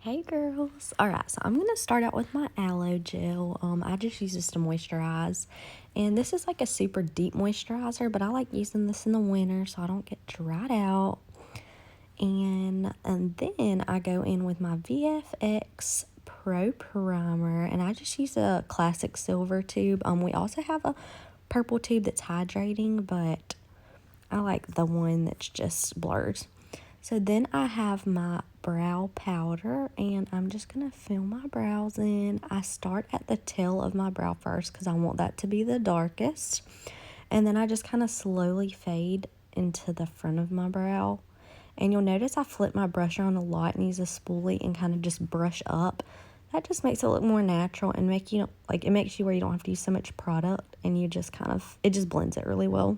Hey girls. Alright, so I'm gonna start out with my aloe gel. I just use this to moisturize. And this is like a super deep moisturizer, but I like using this in the winter so I don't get dried out. And then I go in with my VFX Pro Primer, and I just use a classic silver tube. We also have a purple tube that's hydrating, but I like the one that's just blurred. So then I have my brow powder, and I'm just going to fill my brows in. I start at the tail of my brow first because I want that to be the darkest. And then I just kind of slowly fade into the front of my brow. And you'll notice I flip my brush around a lot and use a spoolie and kind of just brush up. That just makes it look more natural and it makes you where you don't have to use so much product, and you just it just blends it really well.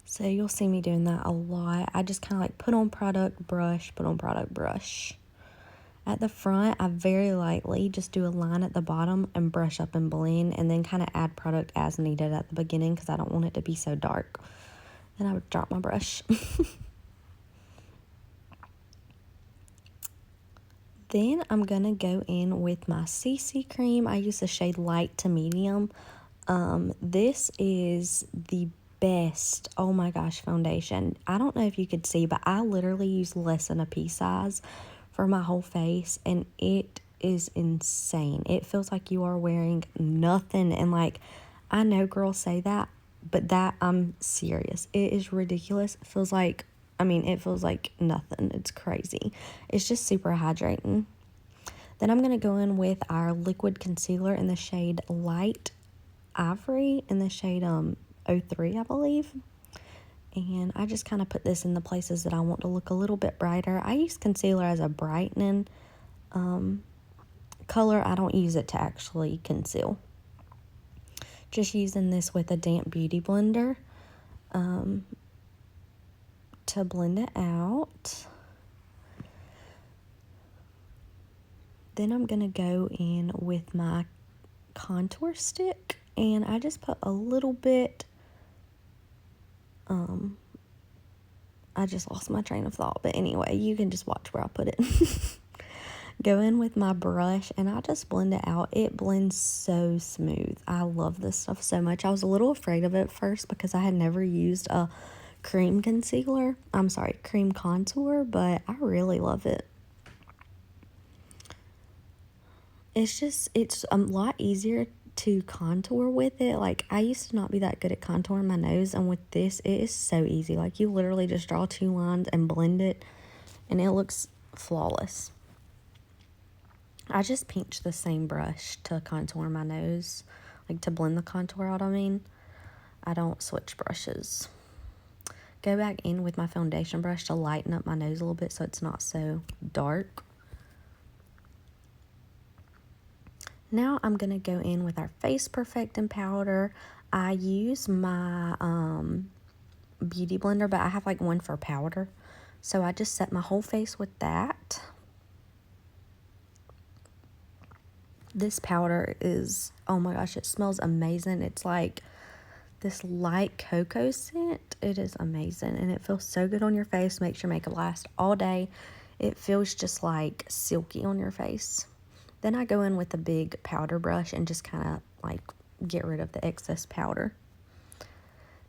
So you'll see me doing that a lot. I just kind of like put on product, brush, put on product, brush. At the front, I very lightly just do a line at the bottom and brush up and blend, and then kind of add product as needed at the beginning because I don't want it to be so dark. Then I would drop my brush. Then I'm going to go in with my CC cream. I use the shade light to medium. This is the best, oh my gosh, foundation. I don't know if you could see, but I literally use less than a pea size for my whole face, and it is insane. It feels like you are wearing nothing, and I know girls say that, but I'm serious. It is ridiculous. It feels like nothing. It's crazy. It's just super hydrating. Then I'm going to go in with our liquid concealer in the shade Light Ivory, in the shade 03, I believe. And I just kind of put this in the places that I want to look a little bit brighter. I use concealer as a brightening color. I don't use it to actually conceal. Just using this with a damp beauty blender to blend it out. Then I'm going to go in with my contour stick, and I just put a little bit. I just lost my train of thought, but anyway, you can just watch where I put it. Go in with my brush, and I just blend it out. It blends so smooth. I love this stuff so much. I was a little afraid of it at first because I had never used a cream concealer. Cream contour, but I really love it. It's a lot easier to contour with it. I used to not be that good at contouring my nose, and with this, it is so easy. You literally just draw 2 lines and blend it, and it looks flawless. I just pinch the same brush to contour my nose, to blend the contour out, I don't switch brushes. Go back in with my foundation brush to lighten up my nose a little bit so it's not so dark. Now I'm going to go in with our Face Perfecting powder. I use my beauty blender, but I have one for powder. So I just set my whole face with that. This powder is, oh my gosh, it smells amazing. It's like this light cocoa scent. It is amazing, and it feels so good on your face. Makes your makeup last all day. It feels just silky on your face. Then I go in with a big powder brush and just kind of get rid of the excess powder.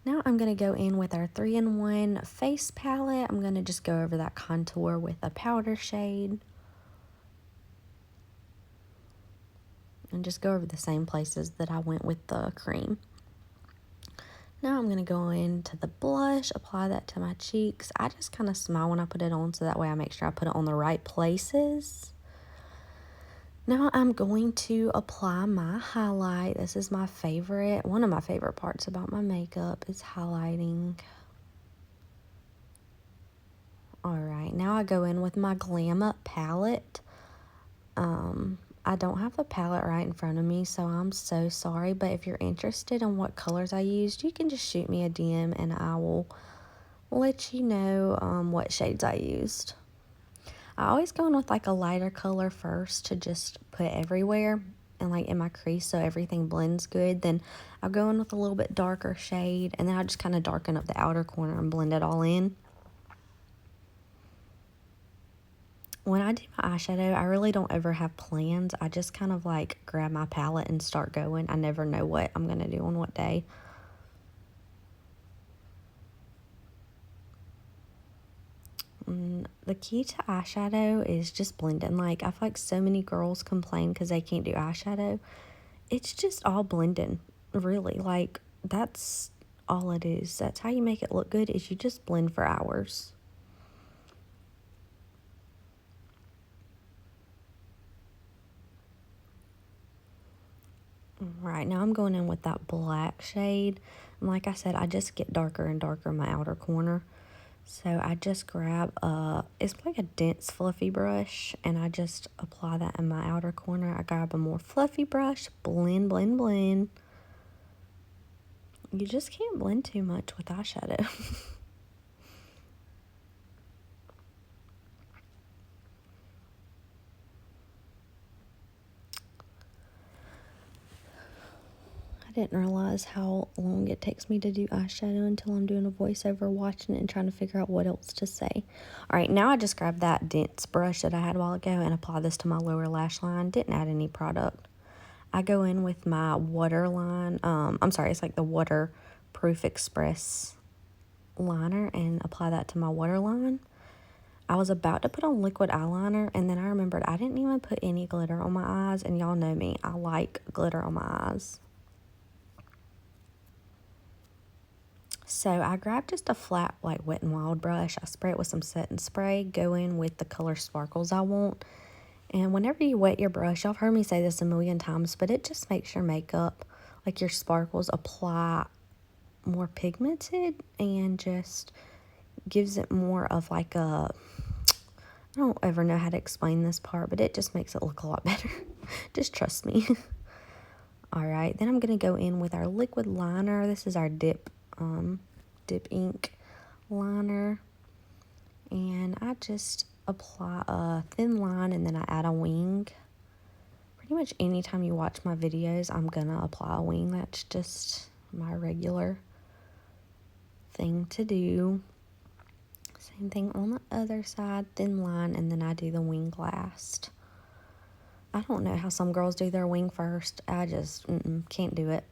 Now I'm going to go in with our 3-in-1 face palette. I'm going to just go over that contour with a powder shade. And just go over the same places that I went with the cream. Now I'm going to go into the blush, apply that to my cheeks. I just kind of smile when I put it on, so that way I make sure I put it on the right places. Now I'm going to apply my highlight. This is my favorite, one of my favorite parts about my makeup is highlighting. Alright, now I go in with my GLAM palette. I don't have the palette right in front of me, so I'm so sorry. But if you're interested in what colors I used, you can just shoot me a DM and I will let you know what shades I used. I always go in with a lighter color first to just put everywhere and in my crease so everything blends good. Then I'll go in with a little bit darker shade, and then I'll just kind of darken up the outer corner and blend it all in. when I do my eyeshadow, I really don't ever have plans. I just kind of like grab my palette and start going. I never know what I'm going to do on what day. The key to eyeshadow is just blending. Like, I feel like so many girls complain because they can't do eyeshadow. It's just all blending, really. Like, that's all it is. That's how you make it look good, is you just blend for hours. Right, now I'm going in with that black shade. And like I said, I just get darker and darker in my outer corner. So I just grab it's like a dense fluffy brush, and I just apply that in my outer corner. I grab a more fluffy brush, blend, blend, blend. You just can't blend too much with eyeshadow. I didn't realize how long it takes me to do eyeshadow until I'm doing a voiceover, watching it and trying to figure out what else to say. All right, now I just grabbed that dense brush that I had a while ago and apply this to my lower lash line. Didn't add any product. I go in with my waterline. I'm sorry, it's like the Waterproof Express liner, and apply that to my waterline. I was about to put on liquid eyeliner, and then I remembered I didn't even put any glitter on my eyes, and y'all know me, I like glitter on my eyes. So I grabbed just a flat, like, Wet n Wild brush. I spray it with some setting spray, go in with the color sparkles I want. And whenever you wet your brush, y'all have heard me say this a million times, but it just makes your makeup, like your sparkles, apply more pigmented, and just gives it more of like a, I don't ever know how to explain this part, but it just makes it look a lot better. Just trust me. All right, then I'm going to go in with our liquid liner. This is our dip ink liner. And I just apply a thin line, and then I add a wing. Pretty much anytime you watch my videos, I'm going to apply a wing. That's just my regular thing to do. Same thing on the other side, thin line, and then I do the wing last. I don't know how some girls do their wing first. I just can't do it.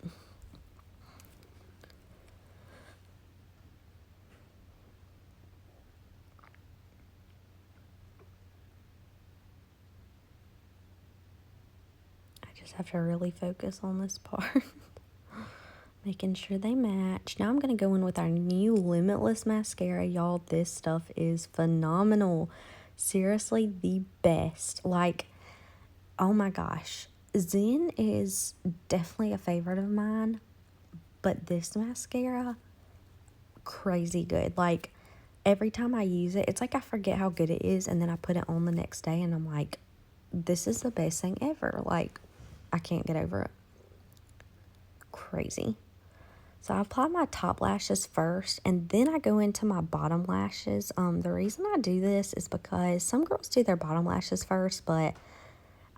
I just have to really focus on this part. Making sure they match. Now I'm going to go in with our new Limitless mascara. Y'all, this stuff is phenomenal. Seriously, the best. Like, oh my gosh. Zen is definitely a favorite of mine, but this mascara, crazy good. Like, every time I use it, it's like I forget how good it is, and then I put it on the next day, and I'm like, this is the best thing ever. Like, I can't get over it. Crazy. So I apply my top lashes first, and then I go into my bottom lashes. The reason I do this is because some girls do their bottom lashes first, but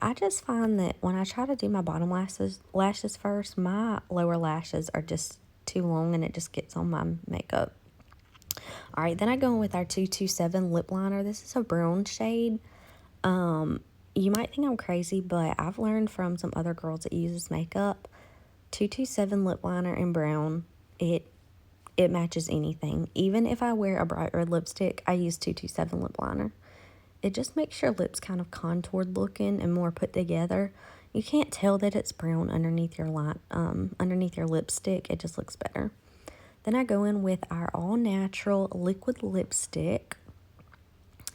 I just find that when I try to do my bottom lashes first, my lower lashes are just too long, and it just gets on my makeup. All right, then I go in with our 227 lip liner. This is a brown shade. You might think I'm crazy, but I've learned from some other girls that use this makeup, 227 lip liner in brown, it matches anything. Even if I wear a bright red lipstick, I use 227 lip liner. It just makes your lips kind of contoured looking and more put together. You can't tell that it's brown underneath your underneath your lipstick. It just looks better. Then I go in with our all natural liquid lipstick,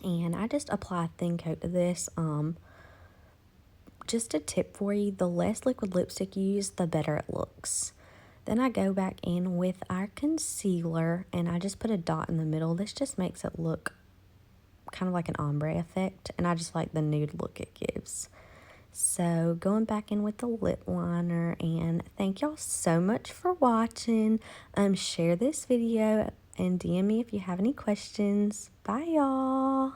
and I just apply a thin coat of this. Just a tip for you, the less liquid lipstick you use, the better it looks. Then I go back in with our concealer, and I just put a dot in the middle. This just makes it look kind of like an ombre effect, and I just like the nude look it gives. So going back in with the lip liner, and thank y'all so much for watching. Share this video and DM me if you have any questions. Bye, y'all.